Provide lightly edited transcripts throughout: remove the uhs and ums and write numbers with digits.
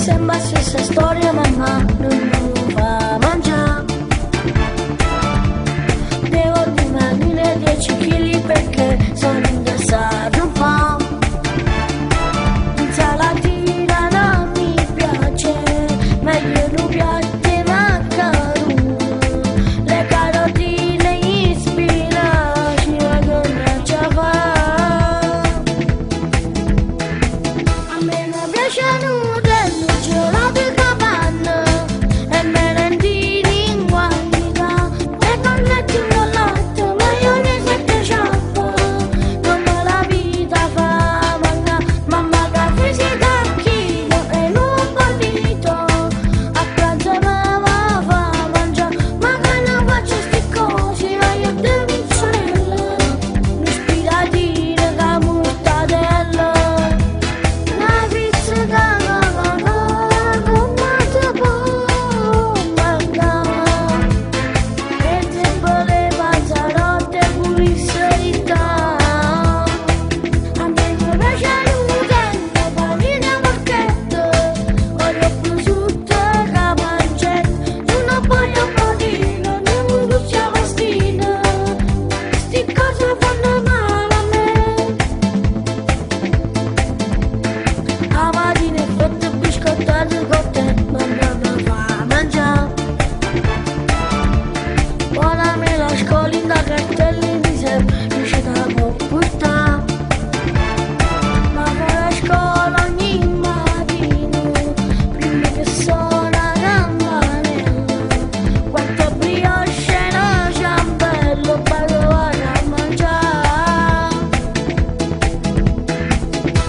sembra stessa storia, mamma non mi fa mangiare. Devo dimagrire 10 kg perché sono ingrassato un po'. Insalatina non mi piace, meglio un piatto e maccheroni. Le carotine, gli spinaci, la gonna ci fa. A me non piace nulla, non gelato e capanna e merendini in quantità e cornetti con latte, maionese e ciappa. Non me la vita fa mangiare, mamma caffè si tacchino e non bollito. A pranzo mamma fa mangiare, ma che non faccio sti cosi, ma io devo mozzarella, un'ispiratina da mortadella, una pizza da Coca-Cola con molto bomba, e tempo le panzarotte pubblicità. A me non piace l'utenza, panini a marchetto, olio prosciutto e capancetto, una paglia panino, non mi piace pastina, sti cose fanno male a me. A mattina fatto biscottato con te, mamma mi fa mangiare. Buona me la scolinda cartelli mi serve, riesce da può portare. Ma fa la scuola ogni mattino, prima che suona campanella. Quanto brioche e una ciambella, poi lo vado a mangiare.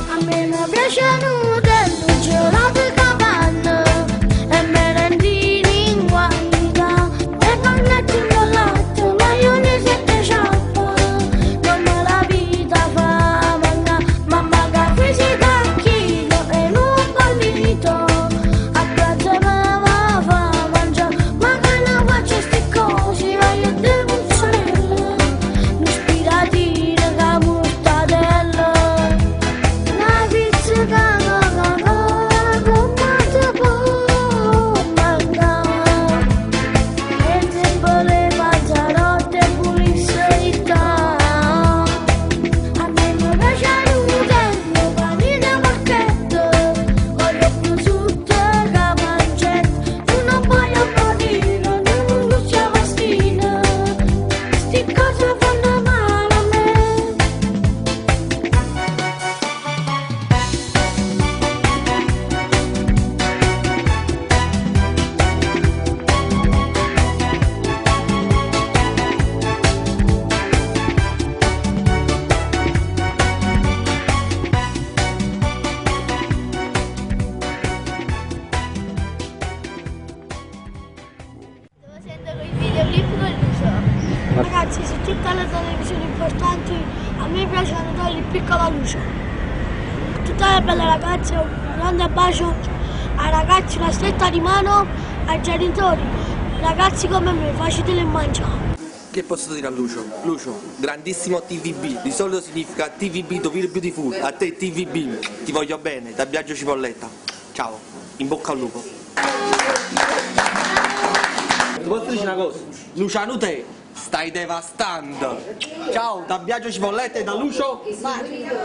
A me non piace nulla, gelato e capanna e merendini in quantità e cornetti con latte, maionese e ciappa. Non me la vita fa mangiare, mamma caffè si tacchino e non bollito. A pranzo mamma fa mangiare, ma che non faccio sti cosi, ma io devo mozzarella, un'ispiratina da mortadella, una pizza da Coca-Cola con molto bomba, e tempo le panzarotte pubblicità. A me non piace l'utenza, panini a marchetto, olio prosciutto e capancetto, una paglia panino, non mi piace pastina, sti cose fanno male a me. Sto facendo quei videoclip con Lucio. Ragazzi, su tutte le televisioni importanti a me piacciono dare il piccolo a Lucio. A tutte le belle ragazze un grande bacio, ai ragazzi una stretta di mano, ai genitori, ragazzi come me, facetele mangiare. Che posso dire a Lucio? Lucio, grandissimo TVB, di solito significa TVB to feel beautiful, a te TVB, ti voglio bene, da Biagio Cipolletta. Ciao, in bocca al lupo. Ti posso dire una cosa? Luciano te, stai devastando. Ciao, da Biagio Cipolletta e da Lucio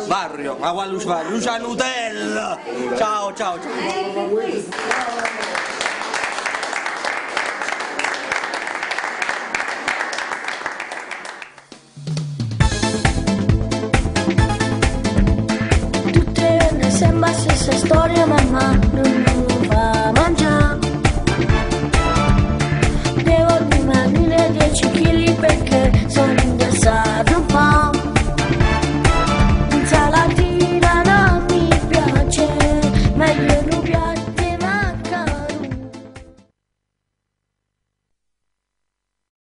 Barrio. Ma qua Lucio Barrio, Luciano Nutella. Ciao, ciao, ciao. Sembra stessa storia, mamma non mi fa mangiare. Devo dimagrire 10 kg perché